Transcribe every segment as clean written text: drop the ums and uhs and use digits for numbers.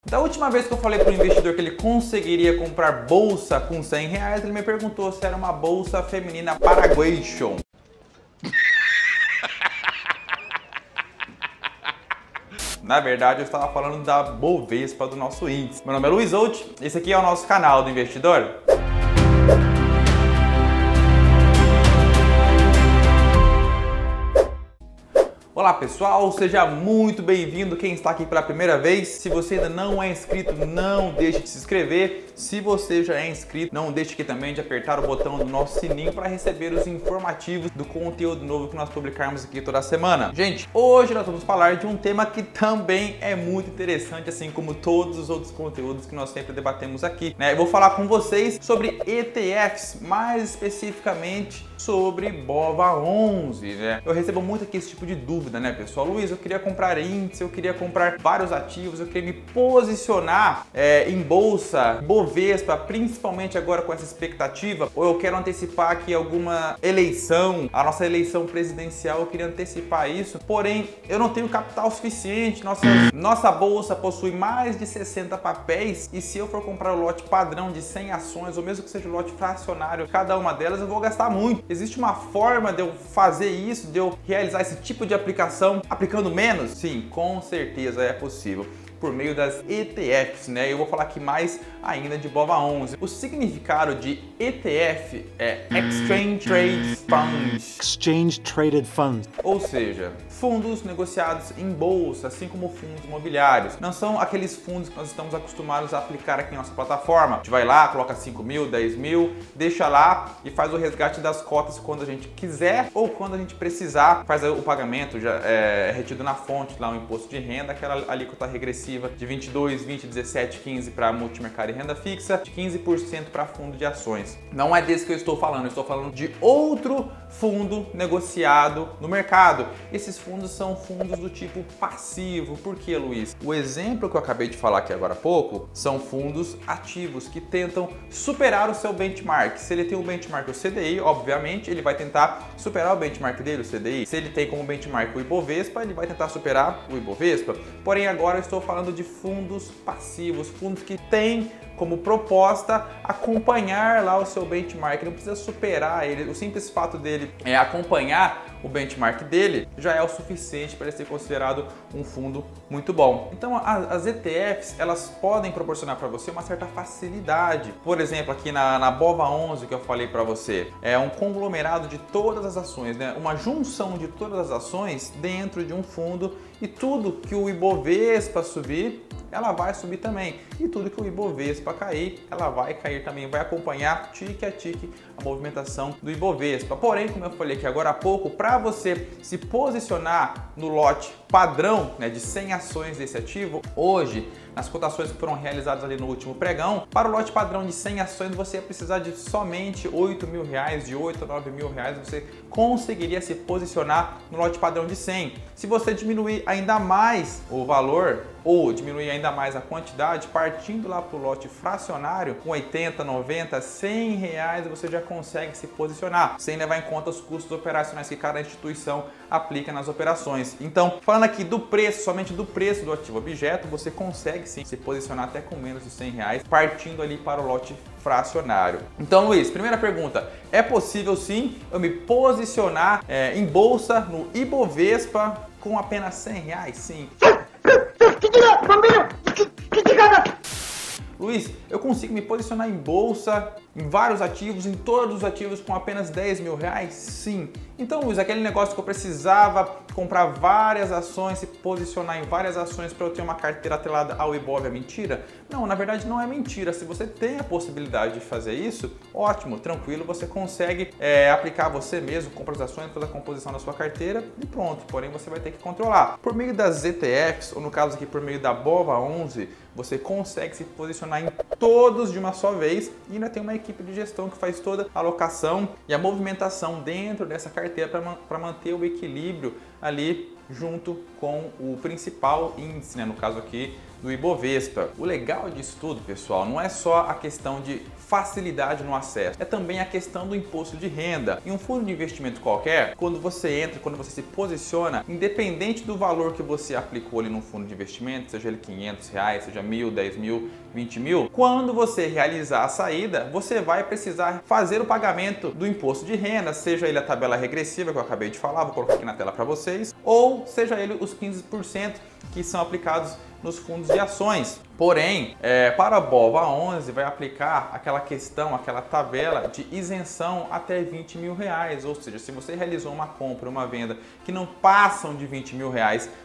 Da última vez que eu falei para o investidor que ele conseguiria comprar bolsa com R$100, ele me perguntou se era uma bolsa feminina Paraguation. Na verdade, eu estava falando da Bovespa do nosso índice. Meu nome é Luiz Holt, esse aqui é o nosso canal do investidor. Olá pessoal, seja muito bem-vindo quem está aqui pela primeira vez. Se você ainda não é inscrito, não deixe de se inscrever. Se você já é inscrito, não deixe aqui também de apertar o botão do nosso sininho para receber os informativos do conteúdo novo que nós publicarmos aqui toda semana. Gente, hoje nós vamos falar de um tema que também é muito interessante, assim como todos os outros conteúdos que nós sempre debatemos aqui, né? Eu vou falar com vocês sobre ETFs, mais especificamente sobre BOVA11, né? Eu recebo muito aqui esse tipo de dúvida, né, pessoal? Luiz, eu queria comprar índice, eu queria comprar vários ativos, eu queria me posicionar em bolsa, Bovespa, principalmente agora com essa expectativa, ou eu quero antecipar aqui alguma eleição, a nossa eleição presidencial, eu queria antecipar isso, porém eu não tenho capital suficiente, nossa bolsa possui mais de 60 papéis e se eu for comprar o lote padrão de 100 ações, ou mesmo que seja o lote fracionário, cada uma delas eu vou gastar muito. Existe uma forma de eu fazer isso, de eu realizar esse tipo de aplicação aplicando menos? Sim, com certeza é possível, por meio das ETFs, né? Eu vou falar aqui mais ainda de BOVA11. O significado de ETF é Exchange Traded Funds. Exchange Traded Funds. Ou seja, fundos negociados em bolsa, assim como fundos imobiliários. Não são aqueles fundos que nós estamos acostumados a aplicar aqui em nossa plataforma. A gente vai lá, coloca 5 mil, 10 mil, deixa lá e faz o resgate das cotas quando a gente quiser ou quando a gente precisar. Faz o pagamento, já é retido na fonte, lá o imposto de renda, aquela alíquota regressiva de 22, 20, 17, 15 para multimercado e renda fixa, de 15% para fundo de ações. Não é desse que eu estou falando, eu estou falando de outro fundo negociado no mercado. Esses fundos são fundos do tipo passivo. Por quê, Luiz? O exemplo que eu acabei de falar aqui agora há pouco são fundos ativos que tentam superar o seu benchmark. Se ele tem um benchmark o CDI, obviamente, ele vai tentar superar o benchmark dele, o CDI. Se ele tem como benchmark o Ibovespa, ele vai tentar superar o Ibovespa. Porém, agora eu estou falando de fundos passivos, fundos que têm como proposta acompanhar lá o seu benchmark, não precisa superar ele, o simples fato dele acompanhar o benchmark dele já é o suficiente para ele ser considerado um fundo muito bom. Então as ETFs, elas podem proporcionar para você uma certa facilidade. Por exemplo, aqui na BOVA11 que eu falei para você, é um conglomerado de todas as ações, né? Uma junção de todas as ações dentro de um fundo e tudo que o Ibovespa subir, ela vai subir também. E tudo que o Ibovespa cair, ela vai cair também, vai acompanhar tique a tique a movimentação do Ibovespa. Porém, como eu falei aqui agora há pouco, para você se posicionar no lote padrão, né, de 100 ações desse ativo, hoje, nas cotações que foram realizadas ali no último pregão, para o lote padrão de 100 ações você ia precisar de somente R$8 mil, de 8 a 9 mil reais, você conseguiria se posicionar no lote padrão de 100. Se você diminuir ainda mais o valor ou diminuir ainda mais a quantidade, partindo lá para o lote fracionário, com 80, 90, 100 reais, você já consegue se posicionar, sem levar em conta os custos operacionais que cada instituição aplica nas operações. Então, falando aqui do preço, somente do preço do ativo objeto, você consegue sim se posicionar até com menos de 100 reais, partindo ali para o lote fracionário. Então, Luiz, primeira pergunta, é possível sim eu me posicionar em bolsa no Ibovespa com apenas 100 reais? Sim. Luiz, eu consigo me posicionar em bolsa, em vários ativos, em todos os ativos com apenas 10 mil reais? Sim. Então, Luiz, aquele negócio que eu precisava comprar várias ações, se posicionar em várias ações para eu ter uma carteira atrelada ao Ibov é mentira? Não, na verdade não é mentira. Se você tem a possibilidade de fazer isso, ótimo, tranquilo, você consegue aplicar você mesmo, compra as ações, faz a composição da sua carteira e pronto. Porém, você vai ter que controlar. Por meio das ETFs, ou no caso aqui por meio da BOVA11, você consegue se posicionar em todos de uma só vez e ainda tem uma equipe de gestão que faz toda a alocação e a movimentação dentro dessa carteira para manter o equilíbrio ali junto com o principal índice, né? No caso aqui do Ibovespa. O legal disso tudo, pessoal, não é só a questão de facilidade no acesso, é também a questão do imposto de renda. Em um fundo de investimento qualquer, quando você entra, quando você se posiciona, independente do valor que você aplicou ali no fundo de investimento, seja ele R$500, seja 1.000, 10 mil, 20 mil, quando você realizar a saída, você vai precisar fazer o pagamento do imposto de renda, seja ele a tabela regressiva que eu acabei de falar, vou colocar aqui na tela para vocês, ou seja ele os 15% que são aplicados nos fundos de ações. Porém, para a BOVA11 vai aplicar aquela questão, aquela tabela de isenção até R$20 mil, ou seja, se você realizou uma compra, uma venda que não passam de R$20 mil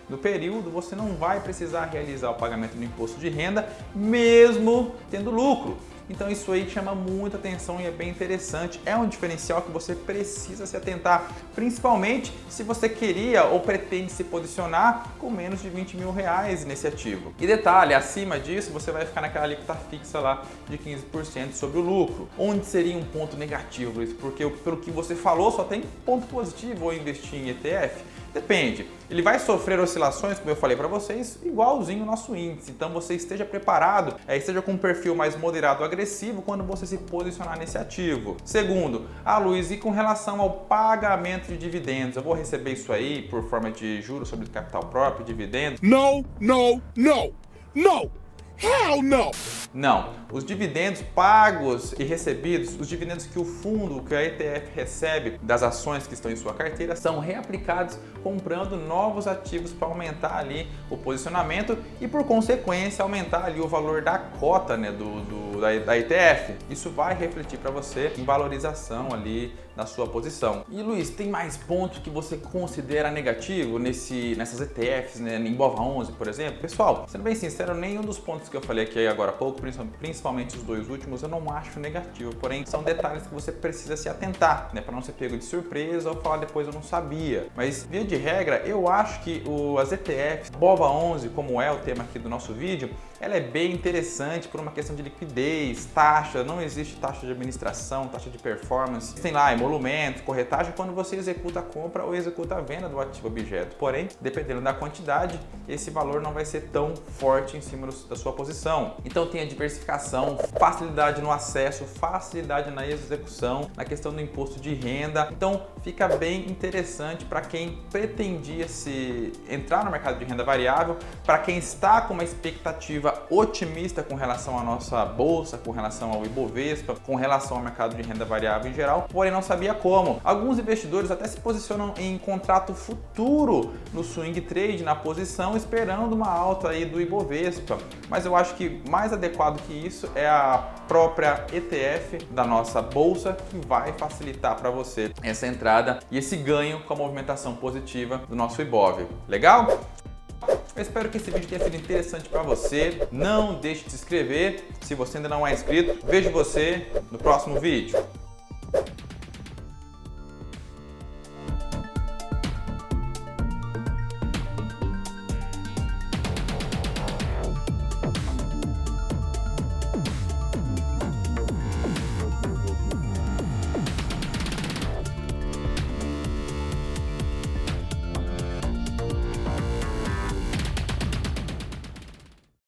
no período, você não vai precisar realizar o pagamento do imposto de renda, mesmo tendo lucro. Então isso aí chama muita atenção e é bem interessante, é um diferencial que você precisa se atentar, principalmente se você queria ou pretende se posicionar com menos de R$20 mil nesse ativo. E detalhe, acima disso você vai ficar naquela alíquota fixa lá de 15% sobre o lucro. Onde seria um ponto negativo, Luiz? Porque pelo que você falou só tem ponto positivo ou investir em ETF? Depende. Ele vai sofrer oscilações, como eu falei para vocês, igualzinho o nosso índice. Então você esteja preparado, esteja com um perfil mais moderado agressivo quando você se posicionar nesse ativo. Segundo, Luiz, e com relação ao pagamento de dividendos, eu vou receber isso aí por forma de juros sobre capital próprio, dividendos? No, no, no, no! Hell no! Não, os dividendos pagos e recebidos, os dividendos que o fundo, que a ETF recebe das ações que estão em sua carteira, são reaplicados comprando novos ativos para aumentar ali o posicionamento e, por consequência, aumentar ali o valor da cota, né, da ETF. Isso vai refletir para você em valorização ali na sua posição. E Luiz, tem mais pontos que você considera negativo nessas ETFs, né, em BOVA11, por exemplo? Pessoal, sendo bem sincero, nenhum dos pontos que eu falei aqui agora há pouco, principalmente os dois últimos, eu não acho negativo, porém são detalhes que você precisa se atentar, né, para não ser pego de surpresa ou falar depois eu não sabia. Mas via de regra, eu acho que as ETFs BOVA11, como é o tema aqui do nosso vídeo, ela é bem interessante por uma questão de liquidez, taxa, não existe taxa de administração, taxa de performance, tem lá emolumento, corretagem quando você executa a compra ou executa a venda do ativo objeto. Porém, dependendo da quantidade, esse valor não vai ser tão forte em cima da sua posição. Então tem a diversificação, facilidade no acesso, facilidade na execução, na questão do imposto de renda. Então fica bem interessante para quem pretendia entrar no mercado de renda variável, para quem está com uma expectativa otimista com relação à nossa bolsa, com relação ao Ibovespa, com relação ao mercado de renda variável em geral, porém não sabia como. Alguns investidores até se posicionam em contrato futuro no swing trade, na posição, esperando uma alta aí do Ibovespa. Mas eu acho que mais adequado que isso é a própria ETF da nossa bolsa, que vai facilitar para você essa entrada e esse ganho com a movimentação positiva do nosso Ibov. Legal? Eu espero que esse vídeo tenha sido interessante para você. Não deixe de se inscrever se você ainda não é inscrito. Vejo você no próximo vídeo.